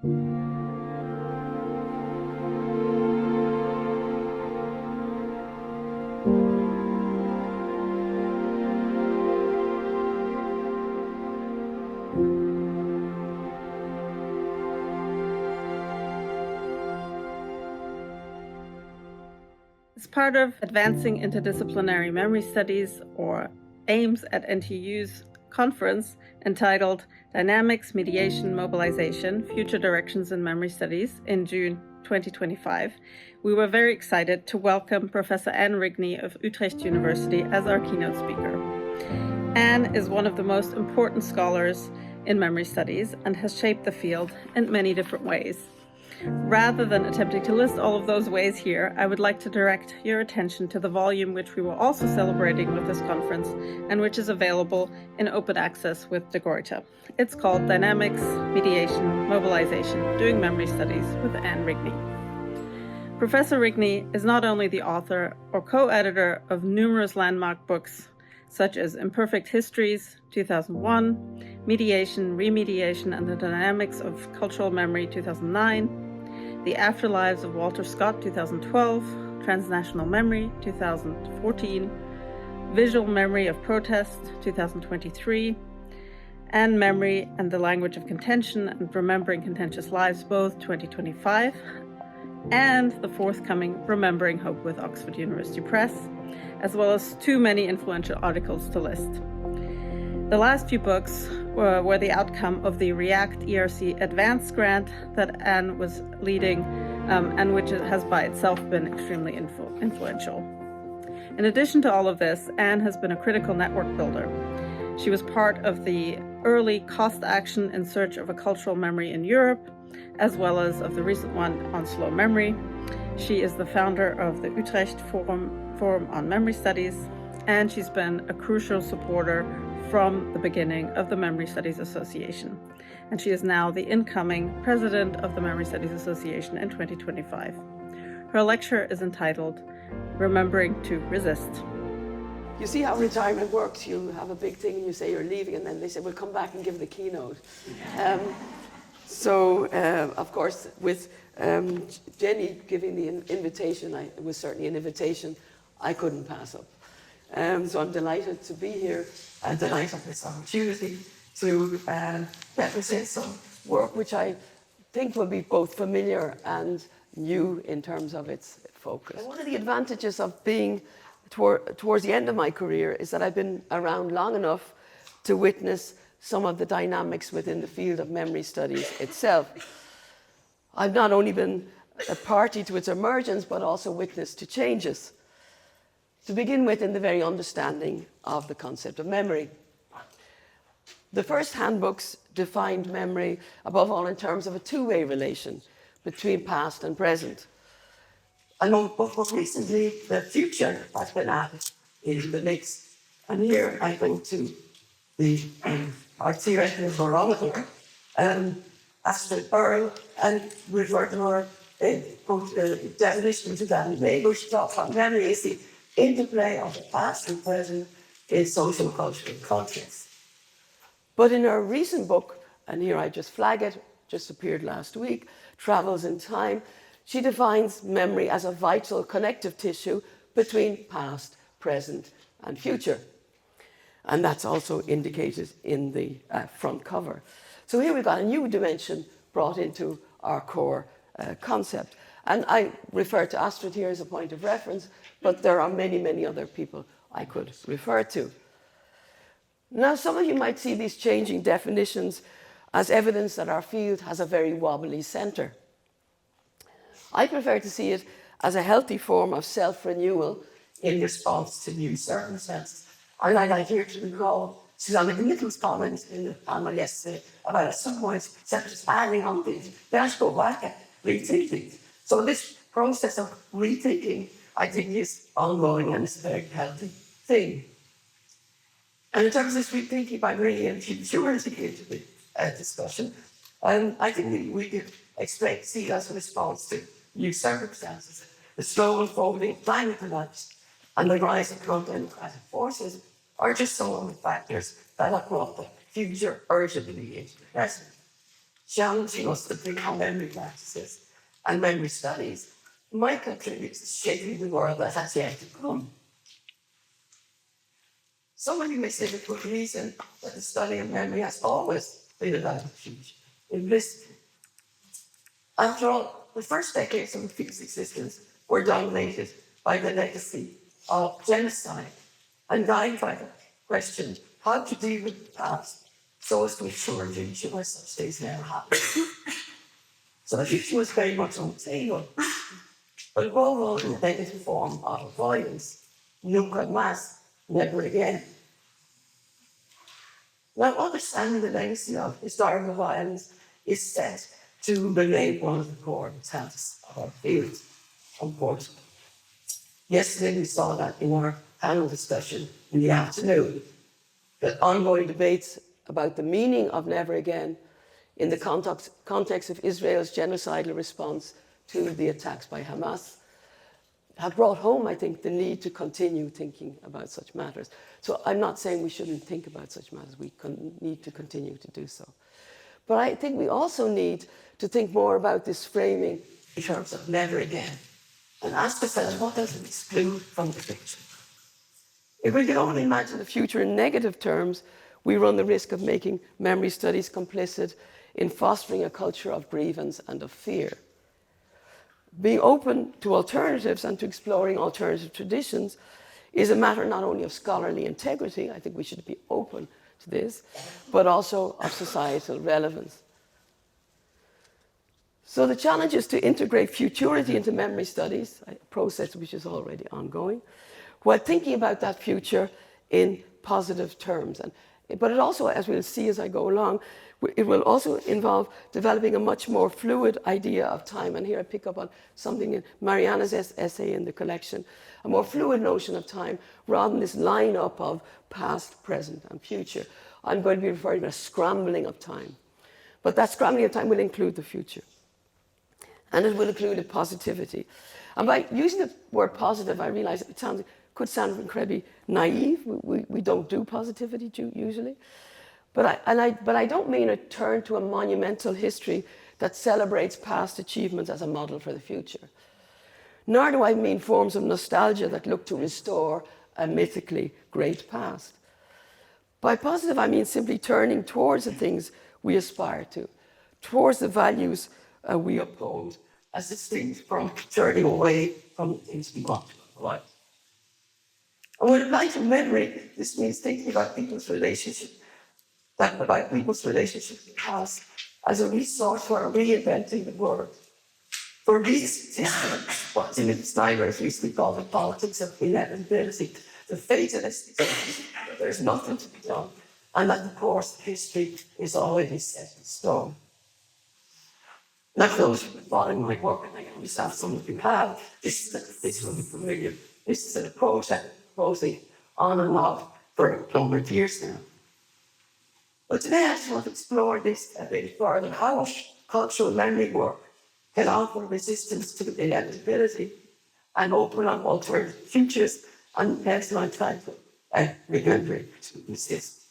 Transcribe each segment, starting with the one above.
As part of Advancing Interdisciplinary Memory Studies, or AIMS, at NTU's conference entitled Dynamics, Mediation, Mobilization, Future Directions in Memory Studies in June 2025, we were very excited to welcome Professor Anne Rigney of Utrecht University as our keynote speaker. Anne is one of the most important scholars in memory studies and has shaped the field in many different ways. Rather than attempting to list all of those ways here, I would like to direct your attention to the volume which we were also celebrating with this conference and which is available in open access with De Gruyter. It's called Dynamics, Mediation, Mobilization, Doing Memory Studies with Anne Rigney. Professor Rigney is not only the author or co-editor of numerous landmark books such as Imperfect Histories, 2001, Mediation, Remediation, and the Dynamics of Cultural Memory, 2009, The Afterlives of Walter Scott, 2012, Transnational Memory, 2014, Visual Memory of Protest, 2023, and Memory and the Language of Contention and Remembering Contentious Lives, both 2025, and the forthcoming Remembering Hope with Oxford University Press, as well as too many influential articles to list. The last few books were the outcome of the REACT ERC Advanced Grant that Anne was leading, and which has by itself been extremely influential. In addition to all of this, Anne has been a critical network builder. She was part of the early cost action in search of a cultural memory in Europe, as well as of the recent one on slow memory. She is the founder of the Utrecht Forum on Memory Studies, and she's been a crucial supporter from the beginning of the Memory Studies Association. And she is now the incoming president of the Memory Studies Association in 2025. Her lecture is entitled Remembering to Resist. You see how retirement works. You have a big thing and you say you're leaving, and then they say, we'll come back and give the keynote. Of course, with Jenny giving the invitation, it was certainly an invitation I couldn't pass up. So I'm delighted to be here and delighted with this opportunity to represent some work which I think will be both familiar and new in terms of its focus. And one of the advantages of being towards the end of my career is that I've been around long enough to witness some of the dynamics within the field of memory studies itself. I've not only been a party to its emergence, but also witness to changes. To begin with, in the very understanding of the concept of memory. The first handbooks defined memory, above all, in terms of a two-way relation between past and present. I know, but more recently, the future has been added in the mix. And here I go to the our theoretical barometer, Astrid Burrell, and refer to her both the definitions of that label. She talks about memory is the interplay of the past and present in social cultural contexts. But in her recent book, and here I just flag it, just appeared last week, Travels in Time, she defines memory as a vital connective tissue between past, present, and future. And that's also indicated in the front cover. So here we've got a new dimension brought into our core concept. And I refer to Astrid here as a point of reference, but there are many, many other people I could refer to. Now, some of you might see these changing definitions as evidence that our field has a very wobbly center. I prefer to see it as a healthy form of self-renewal in response to new circumstances. I'd like here to recall Susanna Little's comment in the panel yesterday about at some point, instead of expanding on things, let's go back and rethink things. So this process of rethinking, I think, is ongoing and is a very healthy thing. And in terms of this rethinking by bringing in futurity into the discussion, I think we could expect to see it as a response to new circumstances, the slow unfolding climate collapse and the rise of pro-democratic forces are just some of the factors that have brought the future urgently into the present. challenging us to think how memory practices and memory studies might contribute to shaping the world that has yet to come. Somebody may say the good reason that the study of memory has always been about the future, implicitly. After all, the first decades of the field's existence were dominated by the legacy of genocide and guided by the question how to deal with the past so as to ensure the future where such things never happen. So the future was very much on the table, but above all in a negative form of avoidance, nunca más, never again. Now, understanding the legacy of historical violence is set to remain one of the core tenets of our field, unfortunately. Yesterday, we saw that in our panel discussion in the afternoon, that ongoing debates about the meaning of never again in the context of Israel's genocidal response to the attacks by Hamas have brought home, I think, the need to continue thinking about such matters. So I'm not saying we shouldn't think about such matters. We need to continue to do so. But I think we also need to think more about this framing in terms of never again and ask ourselves, what does it exclude from the picture? If we can only imagine the future in negative terms, we run the risk of making memory studies complicit in fostering a culture of grievance and of fear. Being open to alternatives and to exploring alternative traditions is a matter not only of scholarly integrity, I think we should be open to this, but also of societal relevance. So the challenge is to integrate futurity into memory studies, a process which is already ongoing, while thinking about that future in positive terms. But it also, as we'll see as I go along, it will also involve developing a much more fluid idea of time. And here I pick up on something in Mariana's essay in the collection, a more fluid notion of time, rather than this line-up of past, present, and future. I'm going to be referring to a scrambling of time. But that scrambling of time will include the future. And it will include a positivity. And by using the word positive, I realize it could sound incredibly naive. We don't do positivity usually. But I don't mean a turn to a monumental history that celebrates past achievements as a model for the future. Nor do I mean forms of nostalgia that look to restore a mythically great past. By positive, I mean simply turning towards the things we aspire to, towards the values we uphold, as distinct from turning away from the things we want to avoid. And when applied to memory, this means thinking about people's relationship with the past as a resource for reinventing the world. For reasons, what Timothy Snyder has recently called the politics of inevitability, the fatalist that there's nothing to be done, and that the course of history is already set in stone. Now, for those who have been following my work, and I understand some of you have, this will be familiar. This is an approach I'm proposing on and off for a number of years now. But today I just want to explore this a bit further, how cultural memory work can offer resistance to inevitability and open up alternative futures, and hence my title, Remembering to Resist.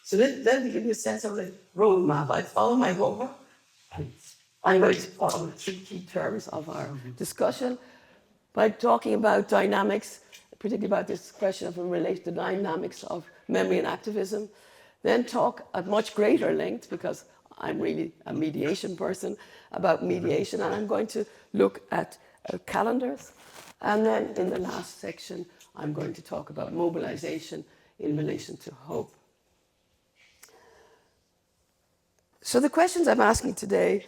So let me give you a sense of the roadmap. I follow my roadmap. I'm going to follow the three key terms of our discussion by talking about dynamics, particularly about this question of relate the dynamics of memory and activism, then talk at much greater length, because I'm really a mediation person, about mediation, and I'm going to look at calendars. And then in the last section, I'm going to talk about mobilization in relation to hope. So the questions I'm asking today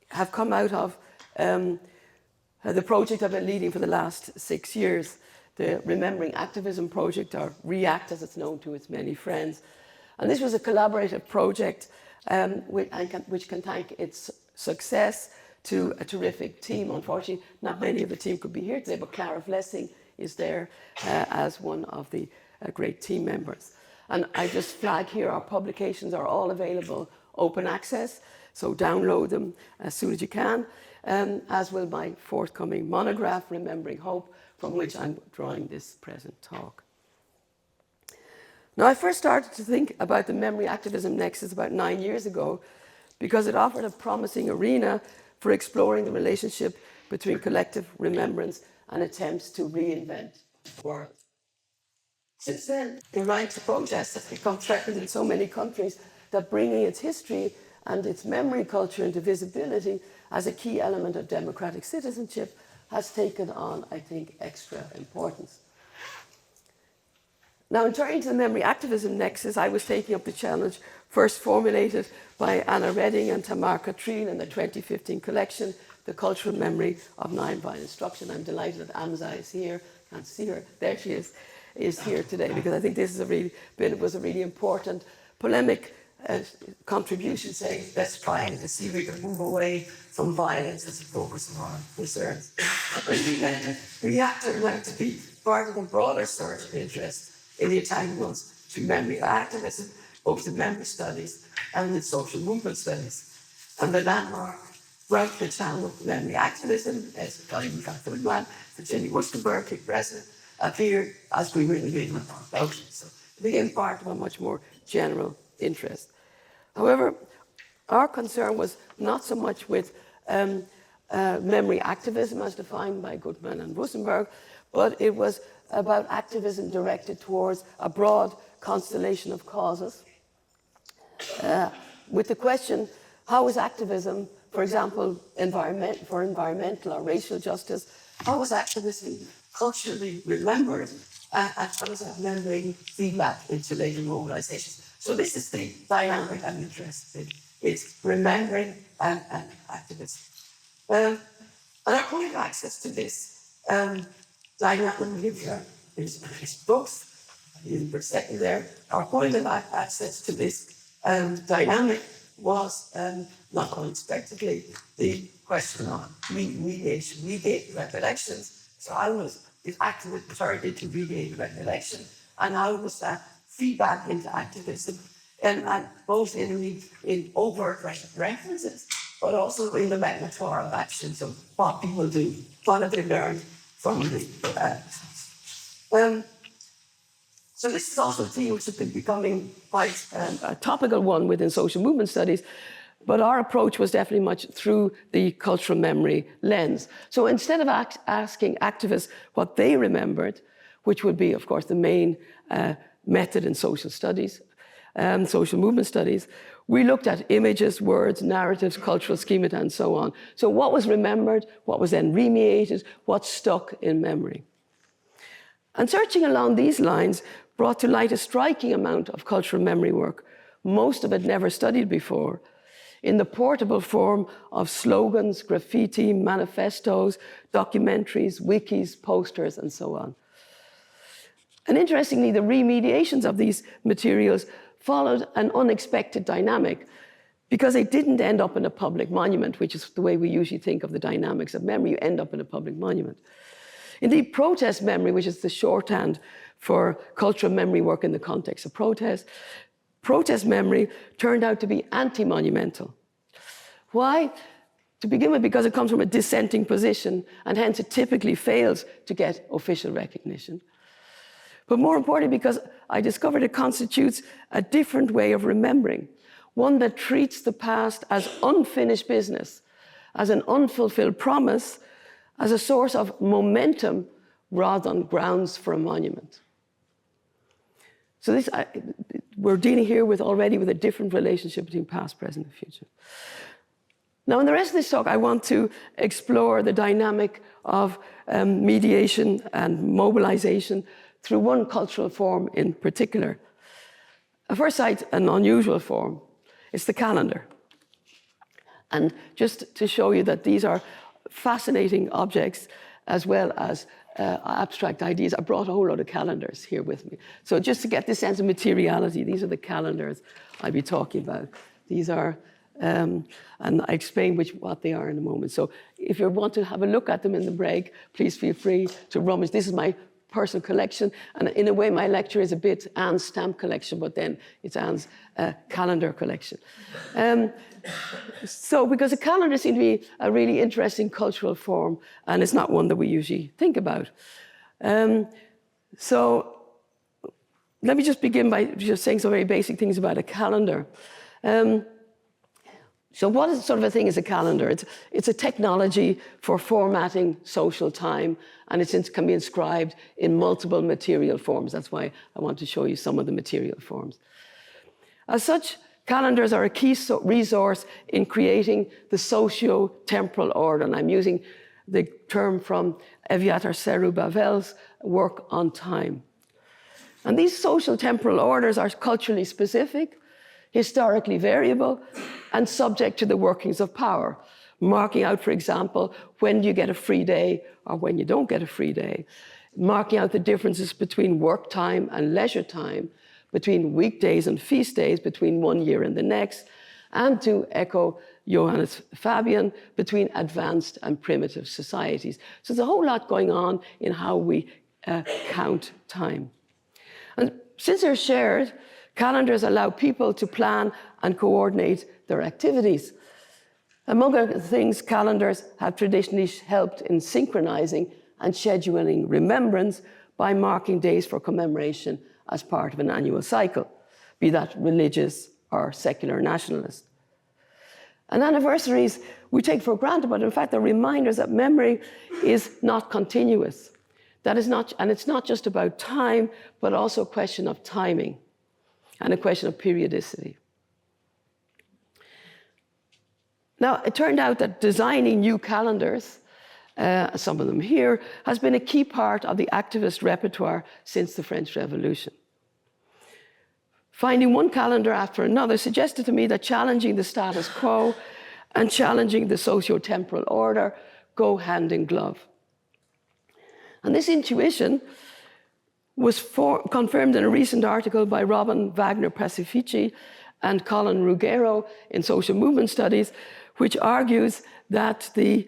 have come out of the project I've been leading for the last 6 years, the Remembering Activism project, or REACT as it's known to its many friends. And this was a collaborative project which can thank its success to a terrific team. Unfortunately, not many of the team could be here today, but Clara Flessing is there as one of the great team members. And I just flag here, our publications are all available, open access. So download them as soon as you can, as will my forthcoming monograph, Remembering Hope, from which I'm drawing this present talk. Now, I first started to think about the memory activism nexus about 9 years ago because it offered a promising arena for exploring the relationship between collective remembrance and attempts to reinvent the world. Since then, the right to protest has become threatened in so many countries that bringing its history and its memory culture into visibility as a key element of democratic citizenship has taken on, I think, extra importance. Now, in turning to the memory activism nexus, I was taking up the challenge first formulated by Anna Redding and Tamar Katrine in the 2015 collection, The Cultural Memory of Nonviolent Instruction. I'm delighted that Amza is here. Can't see her. There she is here today, because I think this is was a really important polemic contribution, saying let's try and see if we can move away from violence as a focus on concerns. We have to learn to be part of a broader search of interest in the entanglements to memory activism, both in memory studies and in social movement studies. And the landmark route the channel of memory activism, as Virginia Wusterberg, Kick President, appeared as we were in the middle of our motion. So it became part of a much more general interest. However, our concern was not so much with memory activism as defined by Goodman and Wusterberg, but it was about activism directed towards a broad constellation of causes. With the question, how is activism, for example, for environmental or racial justice, how is activism culturally remembered, and how does that memory feedback into later mobilizations? So this is the dynamic I'm interested in. It's remembering and activism. And our point of access to this dynamic here is books, in per second there. Our point of access to this dynamic was not unexpectedly the question on mediation, mediated recollections. So how was this activism turned into mediated recollection, and how was that feedback into activism, and both in overt references, but also in the metaphorical actions of what people do, what have they learned from the so this is also a theme which has been becoming quite a topical one within social movement studies, but our approach was definitely much through the cultural memory lens. So instead of asking activists what they remembered, which would be, of course, the main method in social studies, social movement studies, we looked at images, words, narratives, cultural schemata, and so on. So what was remembered, what was then remediated, what stuck in memory. And searching along these lines brought to light a striking amount of cultural memory work, most of it never studied before, in the portable form of slogans, graffiti, manifestos, documentaries, wikis, posters, and so on. And interestingly, the remediations of these materials followed an unexpected dynamic, because they didn't end up in a public monument, which is the way we usually think of the dynamics of memory. You end up in a public monument. Indeed, protest memory, which is the shorthand for cultural memory work in the context of protest memory turned out to be anti-monumental. Why? To begin with, because it comes from a dissenting position, and hence it typically fails to get official recognition. But more importantly, because I discovered it constitutes a different way of remembering, one that treats the past as unfinished business, as an unfulfilled promise, as a source of momentum rather than grounds for a monument. So we're dealing here already with a different relationship between past, present, and future. Now, in the rest of this talk, I want to explore the dynamic of mediation and mobilization through one cultural form in particular. At first sight, an unusual form. It's the calendar. And just to show you that these are fascinating objects as well as abstract ideas, I brought a whole lot of calendars here with me. So just to get this sense of materiality, these are the calendars I'll be talking about. These are, and I explain what they are in a moment. So if you want to have a look at them in the break, please feel free to rummage. This is my personal collection. And in a way, my lecture is a bit Anne's stamp collection, but then it's Anne's calendar collection. So, because a calendar seems to be a really interesting cultural form, and it's not one that we usually think about. So, let me just begin by just saying some very basic things about a calendar. So what is sort of a thing is a calendar? It's a technology for formatting social time, and it can be inscribed in multiple material forms. That's why I want to show you some of the material forms. As such, calendars are a key resource in creating the socio-temporal order, and I'm using the term from Eviatar Seru-Bavel's work on time. And these social temporal orders are culturally specific, historically variable, and subject to the workings of power, marking out, for example, when you get a free day or when you don't get a free day, marking out the differences between work time and leisure time, between weekdays and feast days, between one year and the next, and to echo Johannes Fabian, between advanced and primitive societies. So there's a whole lot going on in how we count time. And since they're shared, calendars allow people to plan and coordinate their activities. Among other things, calendars have traditionally helped in synchronizing and scheduling remembrance by marking days for commemoration as part of an annual cycle, be that religious or secular nationalist. And anniversaries we take for granted, but in fact they're reminders that memory is not continuous. That is not, and it's not just about time, but also a question of timing and a question of periodicity. Now, it turned out that designing new calendars, some of them here, has been a key part of the activist repertoire since the French Revolution. Finding one calendar after another suggested to me that challenging the status quo and challenging the socio-temporal order go hand in glove. And this intuition was confirmed in a recent article by Robin Wagner-Pacifici and Colin Ruggiero in Social Movement Studies, which argues that the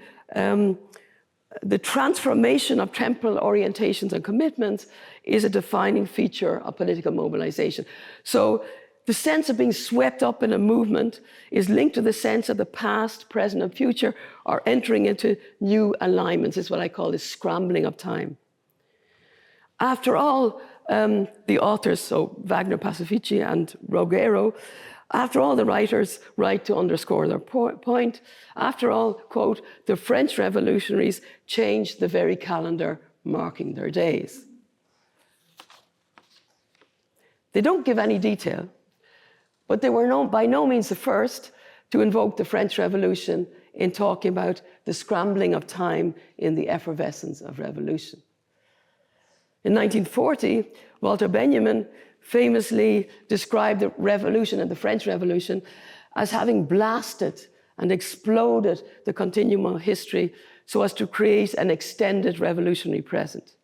transformation of temporal orientations and commitments is a defining feature of political mobilization. So the sense of being swept up in a movement is linked to the sense of the past, present, and future are entering into new alignments. It's what I call the scrambling of time. After all, the authors, so Wagner, Pacifici, and Ruggiero, after all, the writers write to underscore their point. After all, quote, the French revolutionaries changed the very calendar marking their days. They don't give any detail, but they were by no means the first to invoke the French Revolution in talking about the scrambling of time in the effervescence of revolution. In 1940, Walter Benjamin famously described the revolution and the French Revolution as having blasted and exploded the continuum of history so as to create an extended revolutionary present.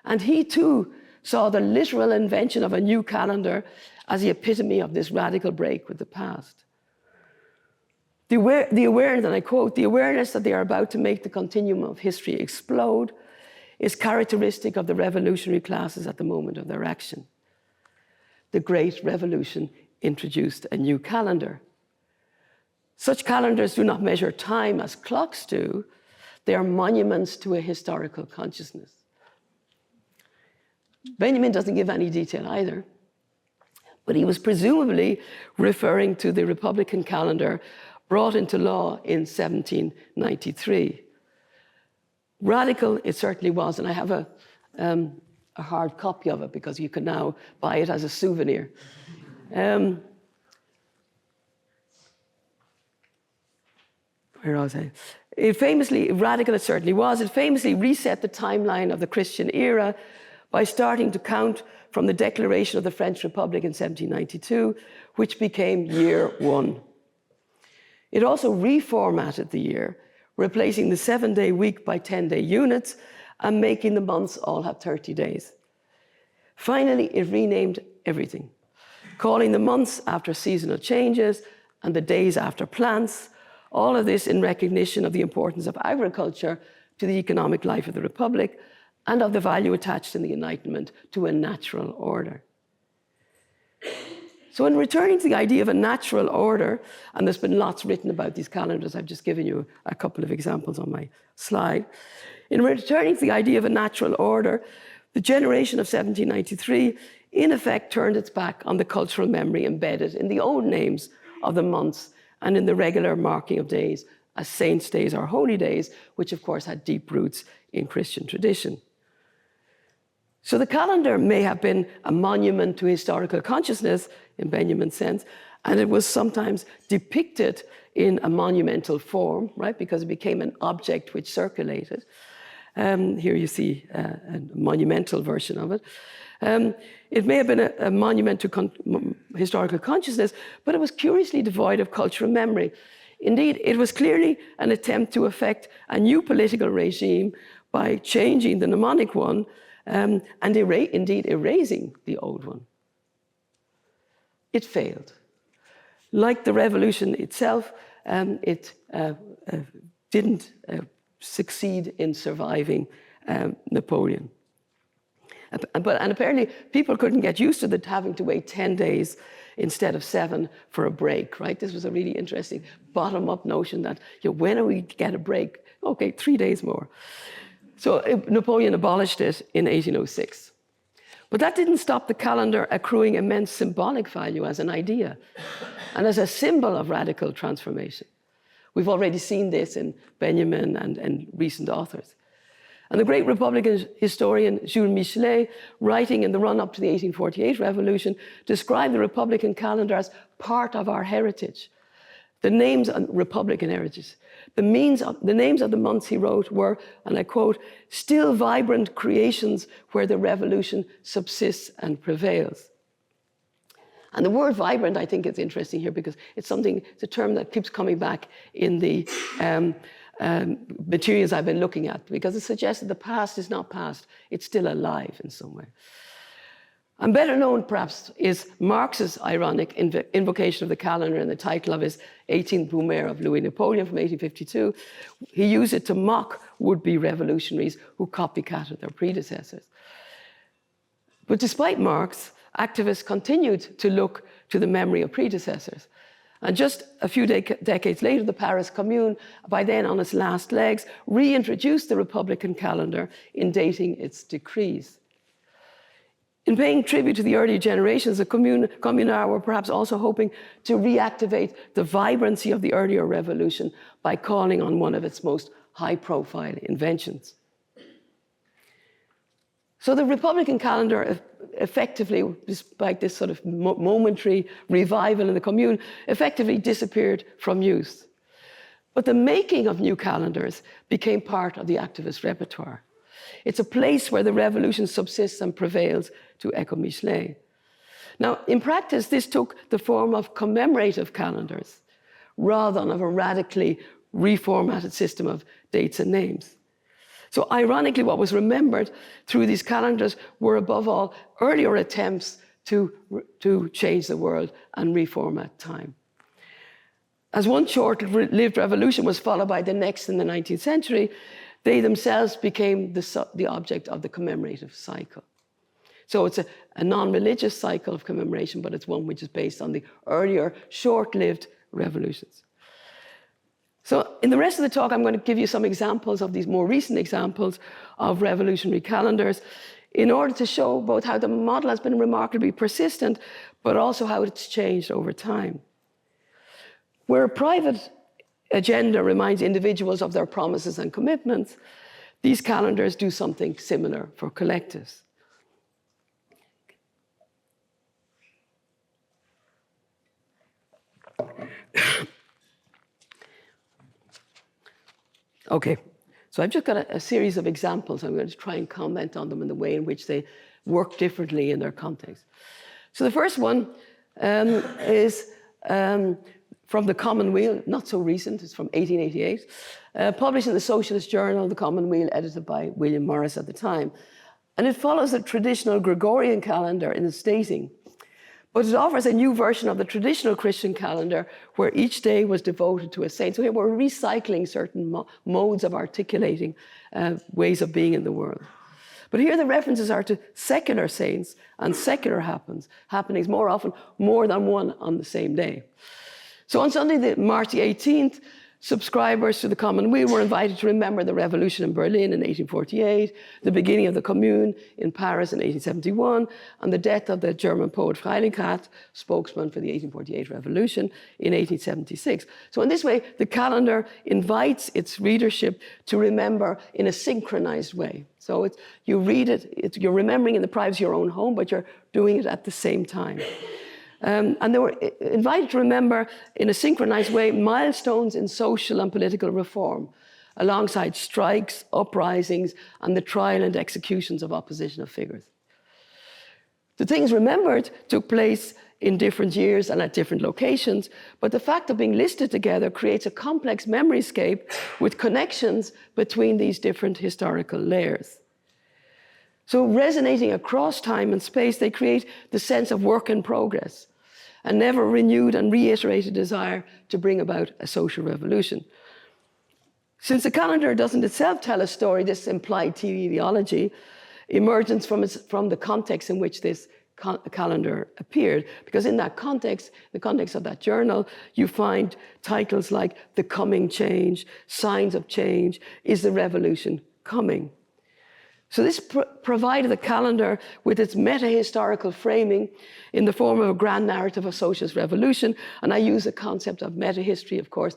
And he too saw the literal invention of a new calendar as the epitome of this radical break with the past. The awareness, and I quote, the awareness that they are about to make the continuum of history explode is characteristic of the revolutionary classes at the moment of their action. The Great Revolution introduced a new calendar. Such calendars do not measure time as clocks do. They are monuments to a historical consciousness. Benjamin doesn't give any detail either, but he was presumably referring to the Republican calendar brought into law in 1793. Radical it certainly was, and I have a hard copy of it because you can now buy it as a souvenir. Where was I? Radical it certainly was. It famously reset the timeline of the Christian era by starting to count from the declaration of the French Republic in 1792, which became year one. It also reformatted the year, replacing the 7-day week by 10-day units and making the months all have 30 days. Finally, it renamed everything, calling the months after seasonal changes and the days after plants, all of this in recognition of the importance of agriculture to the economic life of the Republic and of the value attached in the Enlightenment to a natural order. So in returning to the idea of a natural order, and there's been lots written about these calendars, I've just given you a couple of examples on my slide. In returning to the idea of a natural order, the generation of 1793 in effect turned its back on the cultural memory embedded in the old names of the months and in the regular marking of days as saints' days or holy days, which of course had deep roots in Christian tradition. So the calendar may have been a monument to historical consciousness in Benjamin's sense, and it was sometimes depicted in a monumental form, right, because it became an object which circulated. Here you see a monumental version of it. It may have been a monument to historical consciousness, but it was curiously devoid of cultural memory. Indeed, it was clearly an attempt to effect a new political regime by changing the mnemonic one and indeed erasing the old one. It failed. Like the revolution itself, it didn't succeed in surviving Napoleon. And apparently people couldn't get used to having to wait 10 days instead of 7 for a break, right? This was a really interesting bottom-up notion that, when are we to get a break? Okay, 3 days more. So Napoleon abolished it in 1806. But that didn't stop the calendar accruing immense symbolic value as an idea and as a symbol of radical transformation. We've already seen this in Benjamin and recent authors. And the great Republican historian Jules Michelet, writing in the run-up to the 1848 revolution, described the Republican calendar as part of our heritage. The names of Republican heritage. The names of the months, he wrote, were, and I quote, still vibrant creations where the revolution subsists and prevails. And the word vibrant, I think, is interesting here because it's a term that keeps coming back in the materials I've been looking at, because it suggests that the past is not past, it's still alive in some way. And better known, perhaps, is Marx's ironic invocation of the calendar in the title of his 18th Brumaire of Louis Napoleon from 1852. He used it to mock would-be revolutionaries who copycatted their predecessors. But despite Marx, activists continued to look to the memory of predecessors. And just a few decades later, the Paris Commune, by then on its last legs, reintroduced the Republican calendar in dating its decrees. In paying tribute to the earlier generations, the communards were perhaps also hoping to reactivate the vibrancy of the earlier revolution by calling on one of its most high-profile inventions. So the Republican calendar effectively, despite this sort of momentary revival in the Commune, effectively disappeared from use. But the making of new calendars became part of the activist repertoire. It's a place where the revolution subsists and prevails, to echo Michelet. Now, in practice, this took the form of commemorative calendars rather than of a radically reformatted system of dates and names. So ironically, what was remembered through these calendars were, above all, earlier attempts to change the world and reformat time. As one short-lived revolution was followed by the next in the 19th century, they themselves became the object of the commemorative cycle. So it's a non-religious cycle of commemoration, but it's one which is based on the earlier short-lived revolutions. So in the rest of the talk, I'm going to give you some examples of these more recent examples of revolutionary calendars in order to show both how the model has been remarkably persistent, but also how it's changed over time. Where a private agenda reminds individuals of their promises and commitments, these calendars do something similar for collectives. Okay, so I've just got a series of examples. I'm going to try and comment on them in the way in which they work differently in their context. So the first one is from the Commonweal, not so recent, it's from 1888, published in the Socialist Journal, the Commonweal, edited by William Morris at the time. And it follows the traditional Gregorian calendar in the stating, but it offers a new version of the traditional Christian calendar where each day was devoted to a saint. So here we're recycling certain modes of articulating ways of being in the world. But here the references are to secular saints and secular happenings, more often more than one on the same day. So on Sunday, March the 18th, subscribers to the Common Weal were invited to remember the revolution in Berlin in 1848, the beginning of the Commune in Paris in 1871, and the death of the German poet Freiligrath, spokesman for the 1848 revolution, in 1876. So in this way, the calendar invites its readership to remember in a synchronized way. So you read it, you're remembering in the privacy of your own home, but you're doing it at the same time. And they were invited to remember in a synchronized way milestones in social and political reform, alongside strikes, uprisings, and the trial and executions of oppositional figures. The things remembered took place in different years and at different locations, but the fact of being listed together creates a complex memoryscape with connections between these different historical layers. So resonating across time and space, they create the sense of work in progress, a never renewed and reiterated desire to bring about a social revolution. Since the calendar doesn't itself tell a story, this implied teleology emerges from the context in which this calendar appeared, because in that context, the context of that journal, you find titles like The Coming Change, Signs of Change, Is the Revolution Coming? So this provided the calendar with its meta-historical framing in the form of a grand narrative of socialist revolution. And I use the concept of meta-history, of course,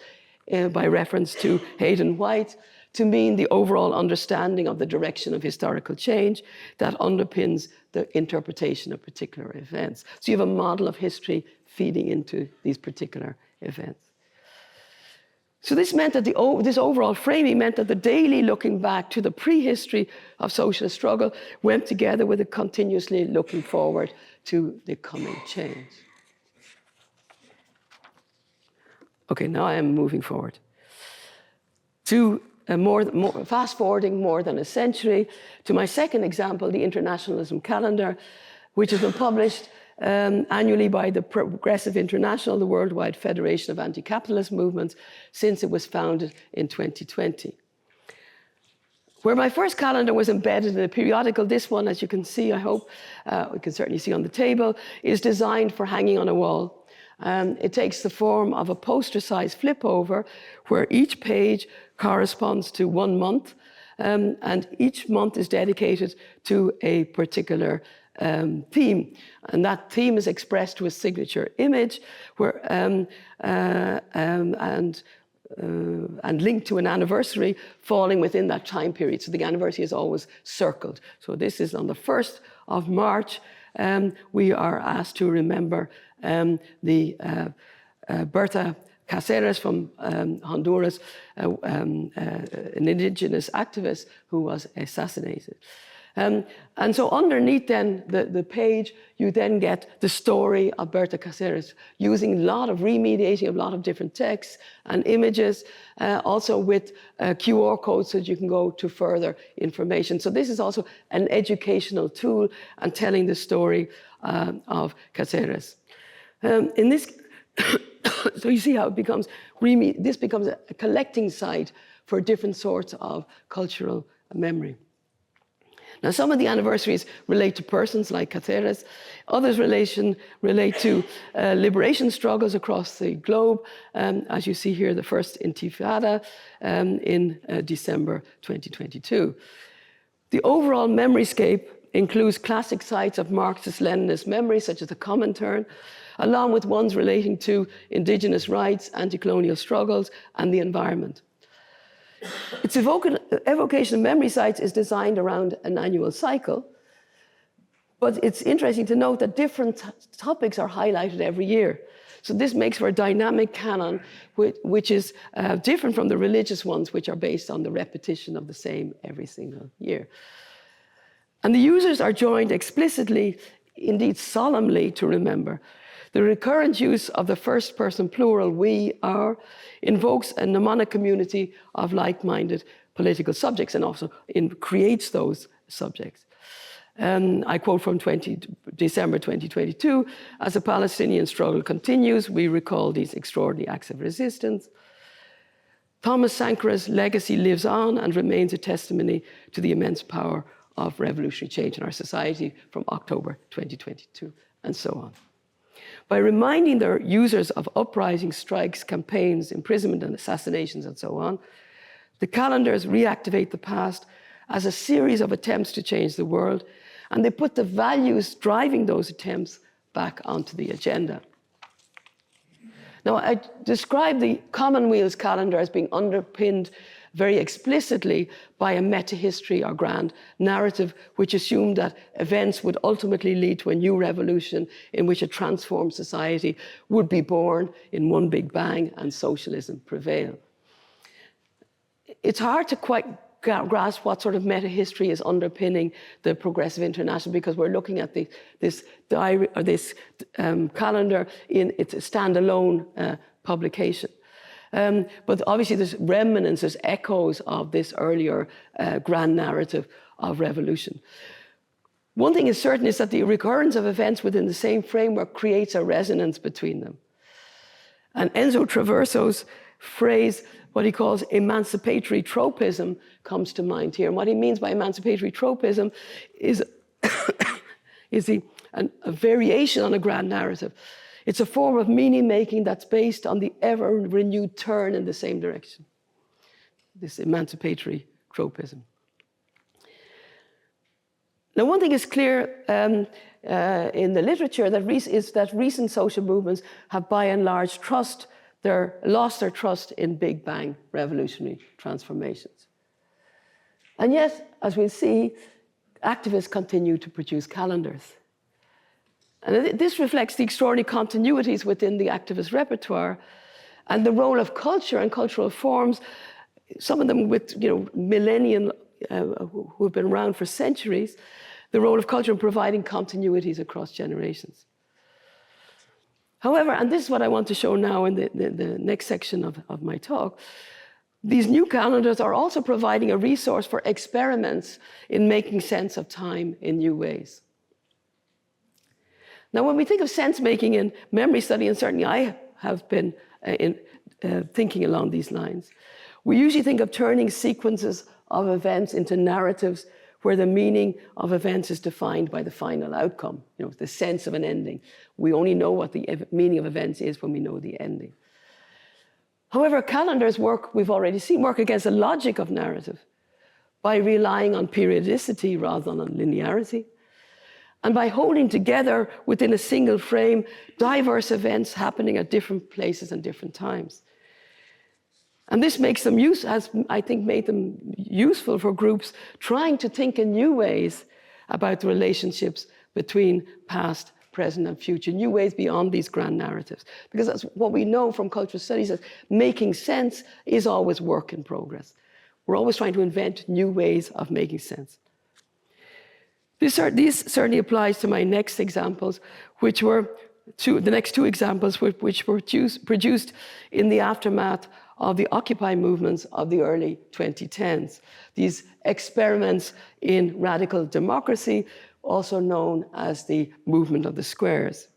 by reference to Hayden White, to mean the overall understanding of the direction of historical change that underpins the interpretation of particular events. So you have a model of history feeding into these particular events. So this meant that this overall framing meant that the daily looking back to the prehistory of socialist struggle went together with a continuously looking forward to the coming change. Okay, now I am moving forward to fast forwarding more than a century to my second example, the Internationalism Calendar, which has been published annually by the Progressive International, the Worldwide Federation of Anti-Capitalist Movements, since it was founded in 2020. Where my first calendar was embedded in a periodical, this one, as you can see, I hope, you can certainly see on the table, is designed for hanging on a wall. It takes the form of a poster-sized flip over, where each page corresponds to 1 month, and each month is dedicated to a particular theme, and that theme is expressed to a signature image, where and linked to an anniversary falling within that time period. So the anniversary is always circled. So this is on the 1st of March. We are asked to remember the Berta Cáceres from Honduras, an indigenous activist who was assassinated. And so underneath then the page, you then get the story of Berta Cáceres, using a lot of remediating of a lot of different texts and images, also with QR codes so that you can go to further information. So this is also an educational tool and telling the story of Cáceres. In this, so you see how it becomes, this becomes a collecting site for different sorts of cultural memory. Now, some of the anniversaries relate to persons like Cáceres. Others relate to liberation struggles across the globe. As you see here, the first Intifada in December 2022. The overall memoryscape includes classic sites of Marxist-Leninist memory, such as the Comintern, along with ones relating to indigenous rights, anti-colonial struggles, and the environment. Its evocation of memory sites is designed around an annual cycle, but it's interesting to note that different topics are highlighted every year. So this makes for a dynamic canon, which is different from the religious ones, which are based on the repetition of the same every single year. And the users are joined explicitly, indeed solemnly, to remember. The recurrent use of the first person plural, we, our, invokes a mnemonic community of like-minded political subjects and also creates those subjects. I quote from December 2022, as the Palestinian struggle continues, we recall these extraordinary acts of resistance. Thomas Sankora's legacy lives on and remains a testimony to the immense power of revolutionary change in our society from October 2022, and so on. By reminding their users of uprisings, strikes, campaigns, imprisonment and assassinations and so on, the calendars reactivate the past as a series of attempts to change the world, and they put the values driving those attempts back onto the agenda. Now, I describe the Commonweal's calendar as being underpinned very explicitly by a meta-history or grand narrative, which assumed that events would ultimately lead to a new revolution in which a transformed society would be born in one big bang and socialism prevail. It's hard to quite grasp what sort of meta-history is underpinning the Progressive International, because we're looking at this diary or this calendar in its a standalone publication. But obviously there's remnants, there's echoes of this earlier grand narrative of revolution. One thing is certain is that the recurrence of events within the same framework creates a resonance between them. And Enzo Traverso's phrase, what he calls emancipatory tropism, comes to mind here. And what he means by emancipatory tropism is, a variation on a grand narrative. It's a form of meaning-making that's based on the ever-renewed turn in the same direction. This emancipatory tropism. Now, one thing is clear in the literature is that recent social movements have, by and large, lost their trust in Big Bang revolutionary transformations. And yet, as we'll see, activists continue to produce calendars. And this reflects the extraordinary continuities within the activist repertoire and the role of culture and cultural forms, some of them with millennium who have been around for centuries, the role of culture in providing continuities across generations. However, and this is what I want to show now in the next section of my talk, these new calendars are also providing a resource for experiments in making sense of time in new ways. Now, when we think of sense-making in memory study, and certainly I have been thinking along these lines, we usually think of turning sequences of events into narratives where the meaning of events is defined by the final outcome, the sense of an ending. We only know what the meaning of events is when we know the ending. However, calendars we've already seen, work against the logic of narrative by relying on periodicity rather than on linearity, and by holding together within a single frame diverse events happening at different places and different times. And this makes them has, I think, made them useful for groups trying to think in new ways about the relationships between past, present, and future, new ways beyond these grand narratives. Because that's what we know from cultural studies, that making sense is always work in progress. We're always trying to invent new ways of making sense. This certainly applies to my next examples, which were the next two examples, which were produced in the aftermath of the Occupy movements of the early 2010s. These experiments in radical democracy, also known as the movement of the squares.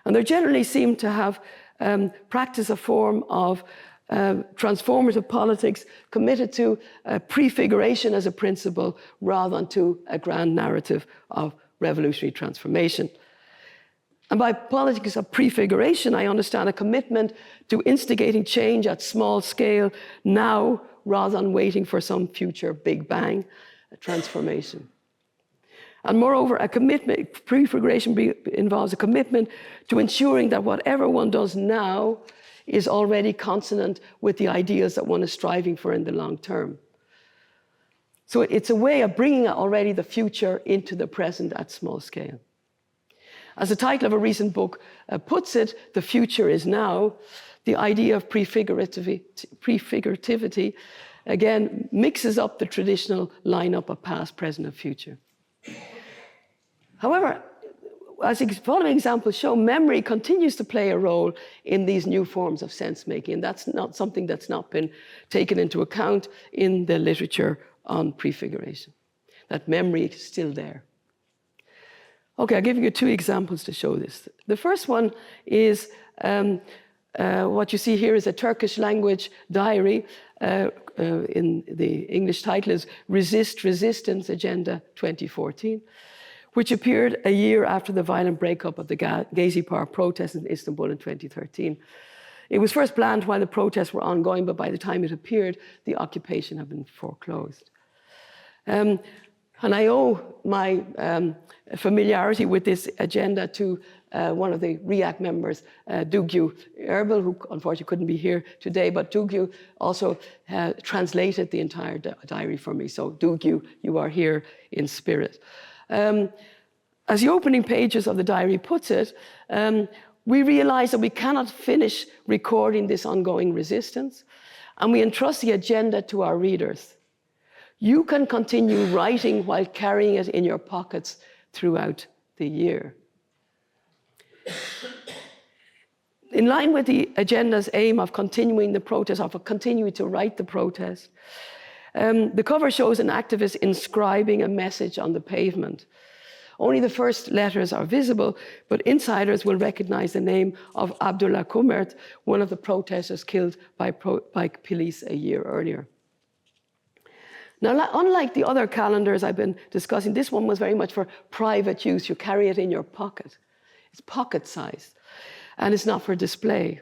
And they generally seem to have practiced a form of transformative politics committed to prefiguration as a principle rather than to a grand narrative of revolutionary transformation. And by politics of prefiguration, I understand a commitment to instigating change at small scale now rather than waiting for some future big bang transformation. And moreover, prefiguration involves a commitment to ensuring that whatever one does now is already consonant with the ideals that one is striving for in the long term. So it's a way of bringing already the future into the present at small scale. As the title of a recent book puts it, the future is now. The idea of prefigurativity, again, mixes up the traditional lineup of past, present, and future. However, as the following examples show, memory continues to play a role in these new forms of sense-making, and that's not something that's not been taken into account in the literature on prefiguration, that memory is still there. Okay, I'll give you two examples to show this. The first one is what you see here is a Turkish language diary in the English title is Resist Resistance Agenda 2014, which appeared a year after the violent breakup of the Gezi Park protests in Istanbul in 2013. It was first planned while the protests were ongoing, but by the time it appeared, the occupation had been foreclosed. And I owe my familiarity with this agenda to one of the REACT members, Dugyu Erbil, who unfortunately couldn't be here today, but Dugyu also translated the entire diary for me. So Dugyu, you are here in spirit. As the opening pages of the diary puts it, we realize that we cannot finish recording this ongoing resistance, and we entrust the agenda to our readers. You can continue writing while carrying it in your pockets throughout the year. In line with the agenda's aim of continuing the protest, of continuing to write the protest, the cover shows an activist inscribing a message on the pavement. Only the first letters are visible, but insiders will recognize the name of Abdullah Kumert, one of the protesters killed by police a year earlier. Now, unlike the other calendars I've been discussing, this one was very much for private use. You carry it in your pocket. It's pocket-sized, and it's not for display.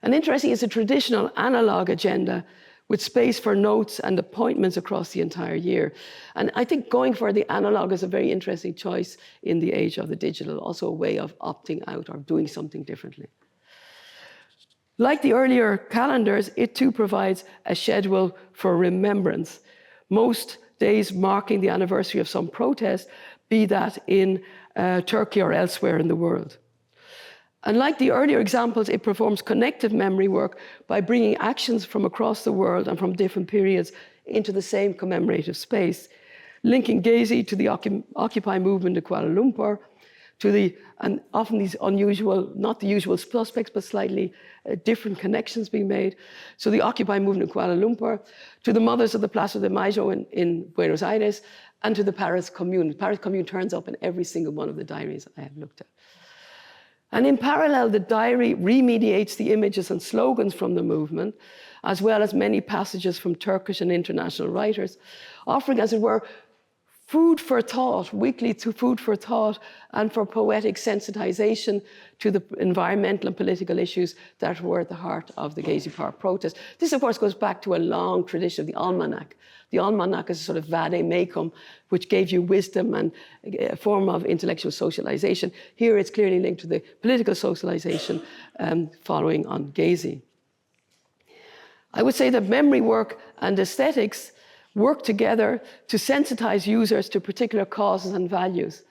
And interesting, it's a traditional analog agenda with space for notes and appointments across the entire year. And I think going for the analog is a very interesting choice in the age of the digital, also a way of opting out or doing something differently. Like the earlier calendars, it too provides a schedule for remembrance. Most days marking the anniversary of some protest, be that in Turkey or elsewhere in the world. And like the earlier examples, it performs connective memory work by bringing actions from across the world and from different periods into the same commemorative space, linking Gezi to the Occupy movement in Kuala Lumpur, to and often these unusual, not the usual suspects, but slightly different connections being made. So the Occupy movement in Kuala Lumpur, to the mothers of the Plaza de Mayo in Buenos Aires, and to the Paris Commune. The Paris Commune turns up in every single one of the diaries I have looked at. And in parallel, the diary remediates the images and slogans from the movement, as well as many passages from Turkish and international writers, offering, as it were, food for thought, weekly food for thought, and for poetic sensitization to the environmental and political issues that were at the heart of the Gezi Park protest. This, of course, goes back to a long tradition of the almanac. The almanac is a sort of vade mecum, which gave you wisdom and a form of intellectual socialization. Here it's clearly linked to the political socialization following on Gezi. I would say that memory work and aesthetics work together to sensitize users to particular causes and values.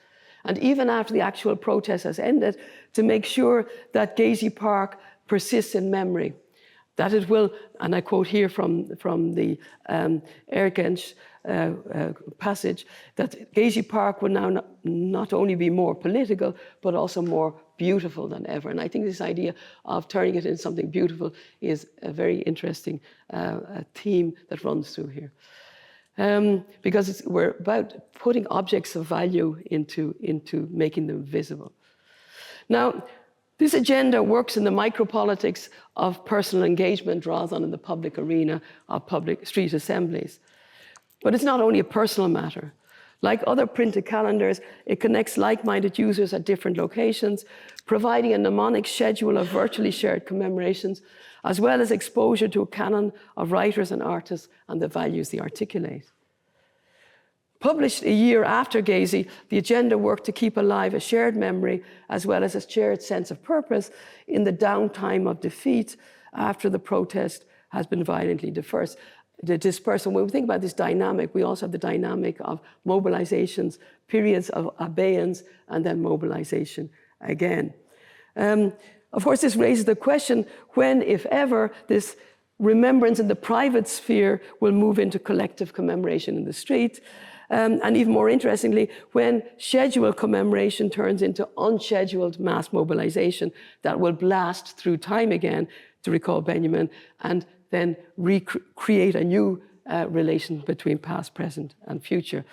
And even after the actual protest has ended, to make sure that Gezi Park persists in memory. That it will, and I quote here from the Ergensch passage, that Gezi Park will now not only be more political, but also more beautiful than ever. And I think this idea of turning it into something beautiful is a very interesting theme that runs through here. Because we're about putting objects of value into making them visible. Now, this agenda works in the micropolitics of personal engagement rather than in the public arena of public street assemblies. But it's not only a personal matter. Like other printed calendars, it connects like-minded users at different locations, providing a mnemonic schedule of virtually shared commemorations, as well as exposure to a canon of writers and artists and the values they articulate. Published a year after Gezi, the agenda worked to keep alive a shared memory as well as a shared sense of purpose in the downtime of defeat after the protest has been violently dispersed. And when we think about this dynamic, we also have the dynamic of mobilizations, periods of abeyance, and then mobilization again. Of course, this raises the question when, if ever, this remembrance in the private sphere will move into collective commemoration in the street. And even more interestingly, when scheduled commemoration turns into unscheduled mass mobilization that will blast through time again, to recall Benjamin, and then recreate a new relation between past, present, and future.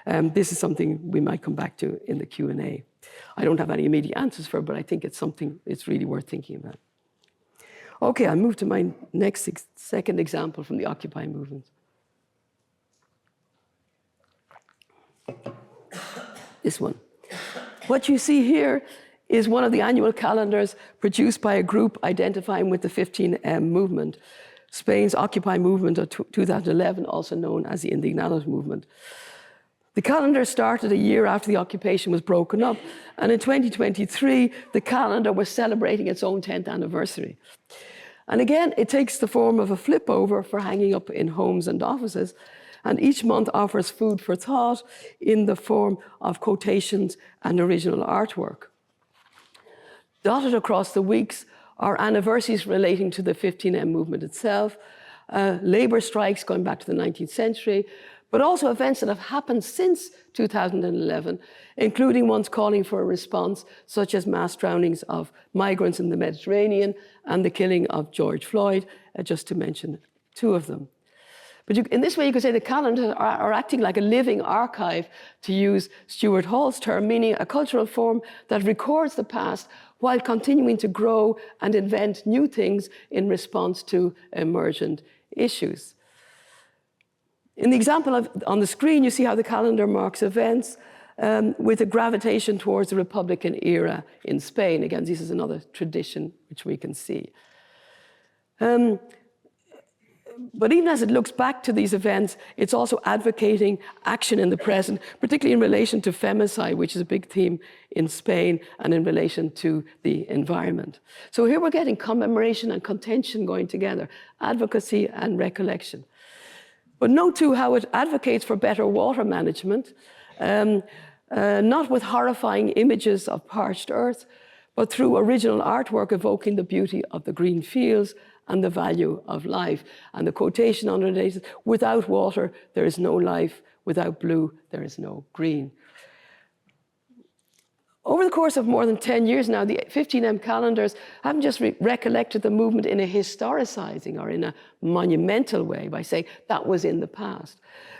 This is something we might come back to in the Q&A. I don't have any immediate answers for it, but I think it's something it's really worth thinking about. Okay, I move to my second example from the Occupy movement. This one. What you see here is one of the annual calendars produced by a group identifying with the 15M movement, Spain's Occupy movement of 2011, also known as the Indignados movement. The calendar started a year after the occupation was broken up, and in 2023, the calendar was celebrating its own 10th anniversary. And again, it takes the form of a flip over for hanging up in homes and offices, and each month offers food for thought in the form of quotations and original artwork. Dotted across the weeks are anniversaries relating to the 15M movement itself, labour strikes going back to the 19th century, but also events that have happened since 2011, including ones calling for a response, such as mass drownings of migrants in the Mediterranean and the killing of George Floyd, just to mention two of them. But in this way, you could say the calendars are acting like a living archive, to use Stuart Hall's term, meaning a cultural form that records the past while continuing to grow and invent new things in response to emergent issues. In the example on the screen, you see how the calendar marks events with a gravitation towards the Republican era in Spain. Again, this is another tradition which we can see. But even as it looks back to these events, it's also advocating action in the present, particularly in relation to femicide, which is a big theme in Spain, and in relation to the environment. So here we're getting commemoration and contention going together, advocacy and recollection. But note too how it advocates for better water management, not with horrifying images of parched earth, but through original artwork evoking the beauty of the green fields and the value of life. And the quotation underneath is, without water, there is no life. Without blue, there is no green. Over the course of more than 10 years now, the 15M calendars haven't just recollected the movement in a historicizing or in a monumental way by saying that was in the past,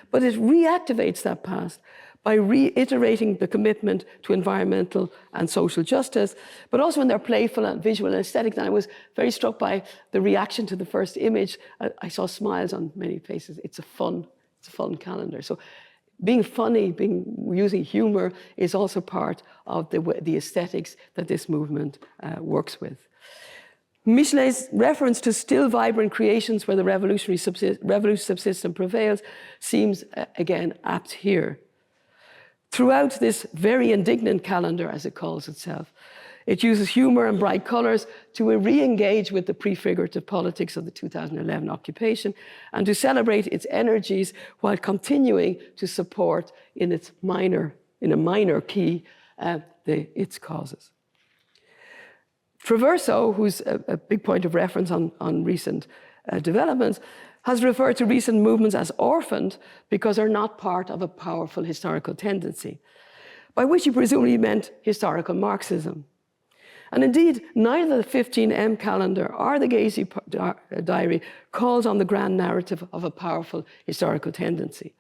but it reactivates that past by reiterating the commitment to environmental and social justice, but also in their playful and visual and aesthetic. And I was very struck by the reaction to the first image. I saw smiles on many faces. It's a fun calendar. So being funny, using humor is also part of the aesthetics that this movement works with. Michelet's reference to still vibrant creations where the revolutionary system prevails seems, again, apt here. Throughout this very indignant calendar, as it calls itself, it uses humor and bright colors to re-engage with the prefigurative politics of the 2011 occupation and to celebrate its energies while continuing to support in a minor key its causes. Traverso, who's a big point of reference on recent developments, has referred to recent movements as orphaned because they're not part of a powerful historical tendency, by which he presumably meant historical Marxism. And indeed, neither the 15M calendar or the Gazy diary calls on the grand narrative of a powerful historical tendency.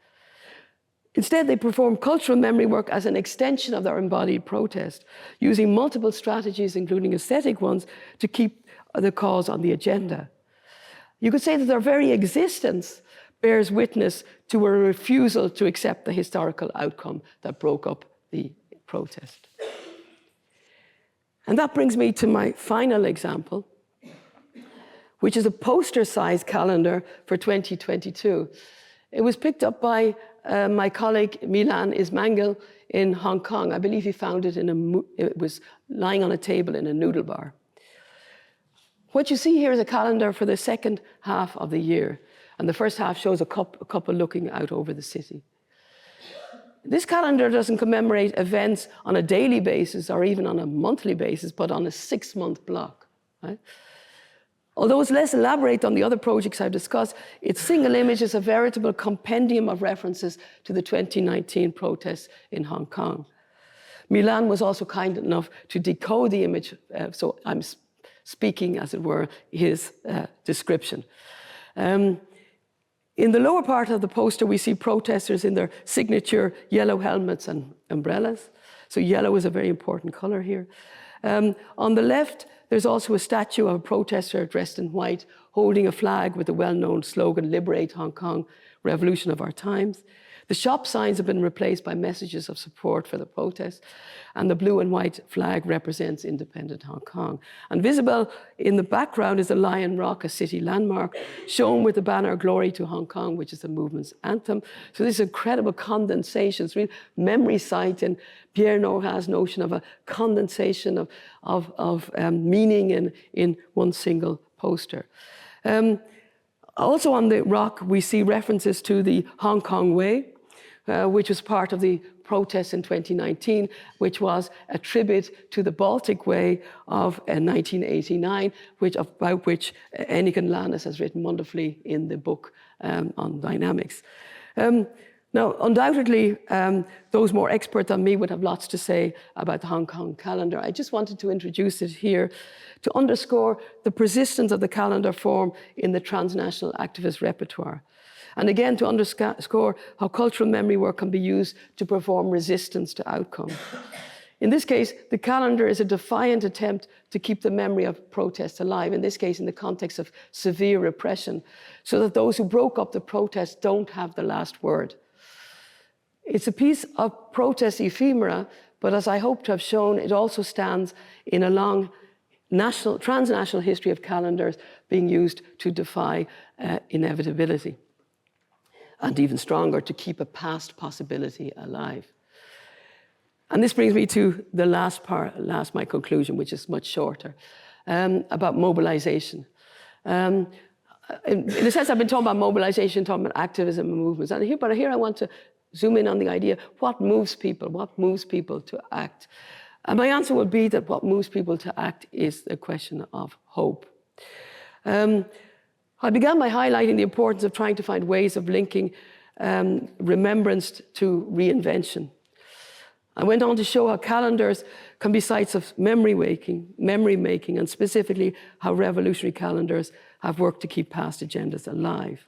Instead, they perform cultural memory work as an extension of their embodied protest, using multiple strategies, including aesthetic ones, to keep the cause on the agenda. You could say that their very existence bears witness to a refusal to accept the historical outcome that broke up the protest. And that brings me to my final example, which is a poster-sized calendar for 2022. It was picked up by my colleague Milan Ismangel in Hong Kong. I believe he found it it was lying on a table in a noodle bar. What you see here is a calendar for the second half of the year, and the first half shows a couple looking out over the city. This calendar doesn't commemorate events on a daily basis or even on a monthly basis, but on a 6-month block. Right? Although it's less elaborate on the other projects I've discussed, its single image is a veritable compendium of references to the 2019 protests in Hong Kong. Milan was also kind enough to decode the image, so I'm speaking, as it were, his description. In the lower part of the poster, we see protesters in their signature yellow helmets and umbrellas. So yellow is a very important color here. On the left, there's also a statue of a protester dressed in white, holding a flag with the well-known slogan, "Liberate Hong Kong, Revolution of Our Times." The shop signs have been replaced by messages of support for the protest, and the blue and white flag represents independent Hong Kong. And visible in the background is the Lion Rock, a city landmark, shown with the banner "Glory to Hong Kong," which is the movement's anthem. So this incredible condensation, it's really memory site, and Pierre Nordha's notion of a condensation of meaning in one single poster. Also on the rock, we see references to the Hong Kong Way, which was part of the protests in 2019, which was a tribute to the Baltic Way of 1989, about which Eniken Lannes has written wonderfully in the book on dynamics. Now, undoubtedly, those more expert than me would have lots to say about the Hong Kong calendar. I just wanted to introduce it here to underscore the persistence of the calendar form in the transnational activist repertoire. And again, to underscore how cultural memory work can be used to perform resistance to outcome. In this case, the calendar is a defiant attempt to keep the memory of protests alive, in this case, in the context of severe repression, so that those who broke up the protests don't have the last word. It's a piece of protest ephemera, but as I hope to have shown, it also stands in a long transnational history of calendars being used to defy inevitability, and even stronger, to keep a past possibility alive. And this brings me to the last my conclusion, which is much shorter, about mobilization. In a sense, I've been talking about mobilization, talking about activism and movements. But here I want to zoom in on the idea, what moves people to act? And my answer would be that what moves people to act is the question of hope. I began by highlighting the importance of trying to find ways of linking remembrance to reinvention. I went on to show how calendars can be sites of memory making, and specifically how revolutionary calendars have worked to keep past agendas alive.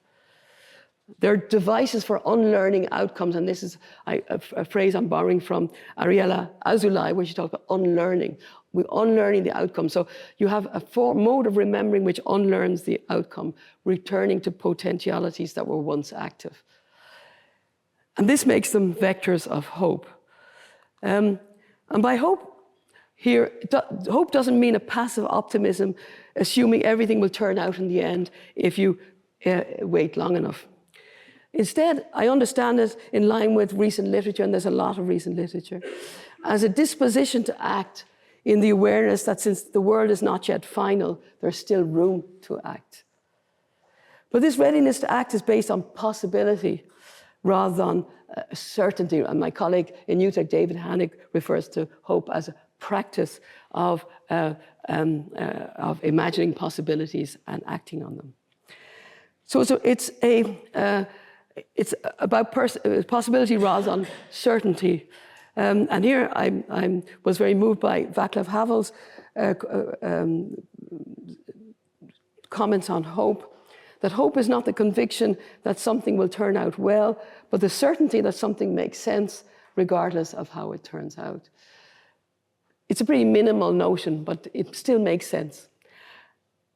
They're devices for unlearning outcomes, and this is a phrase I'm borrowing from Ariella Azoulay, where she talks about unlearning. We're unlearning the outcome. So you have a mode of remembering which unlearns the outcome, returning to potentialities that were once active. And this makes them vectors of hope. And by hope here, hope doesn't mean a passive optimism, assuming everything will turn out in the end if you wait long enough. Instead, I understand it in line with recent literature, and there's a lot of recent literature, as a disposition to act in the awareness that since the world is not yet final, there's still room to act. But this readiness to act is based on possibility rather than certainty. And my colleague in Utrecht, David Hannig, refers to hope as a practice of imagining possibilities and acting on them. So it's about possibility rather than certainty. And here I was very moved by Václav Havel's comments on hope, that hope is not the conviction that something will turn out well, but the certainty that something makes sense regardless of how it turns out. It's a pretty minimal notion, but it still makes sense.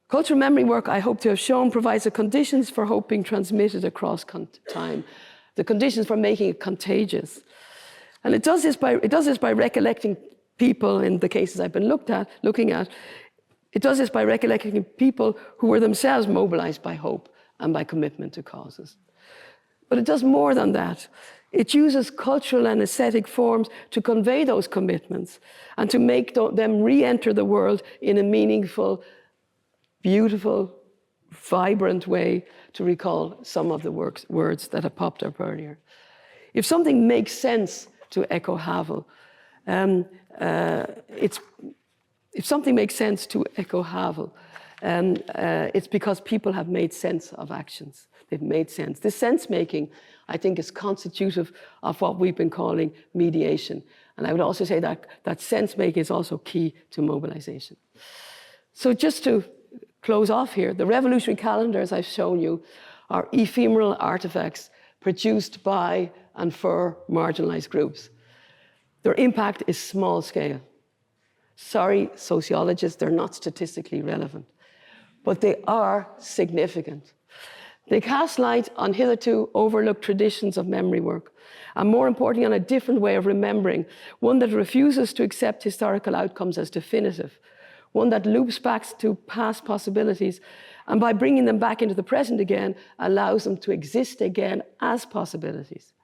Cultural memory work, I hope to have shown, provides the conditions for hope being transmitted across time, the conditions for making it contagious. And it does this by recollecting people, in the cases I've been looking at. It does this by recollecting people who were themselves mobilized by hope and by commitment to causes. But it does more than that. It uses cultural and aesthetic forms to convey those commitments and to make them re-enter the world in a meaningful, beautiful, vibrant way, to recall some of the words that have popped up earlier. If something makes sense, to echo Havel, if something makes sense to echo Havel, it's because people have made sense of actions. They've made sense. This sense-making, I think, is constitutive of what we've been calling mediation. And I would also say that sense-making is also key to mobilization. So just to close off here, the revolutionary calendars I've shown you are ephemeral artifacts produced by and for marginalized groups. Their impact is small scale. Sorry, sociologists, they're not statistically relevant, but they are significant. They cast light on hitherto overlooked traditions of memory work, and more importantly, on a different way of remembering, one that refuses to accept historical outcomes as definitive, one that loops back to past possibilities, and by bringing them back into the present again, allows them to exist again as possibilities.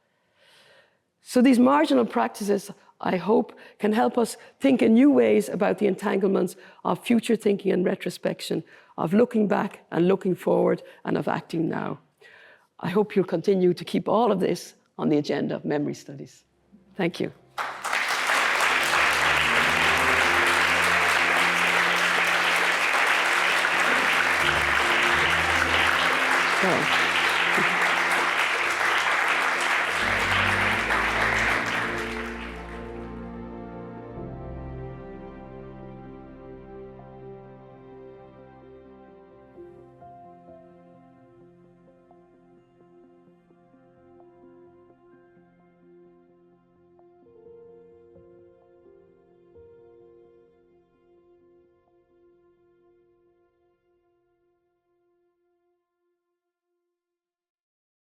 So these marginal practices, I hope, can help us think in new ways about the entanglements of future thinking and retrospection, of looking back and looking forward, and of acting now. I hope you'll continue to keep all of this on the agenda of memory studies. Thank you.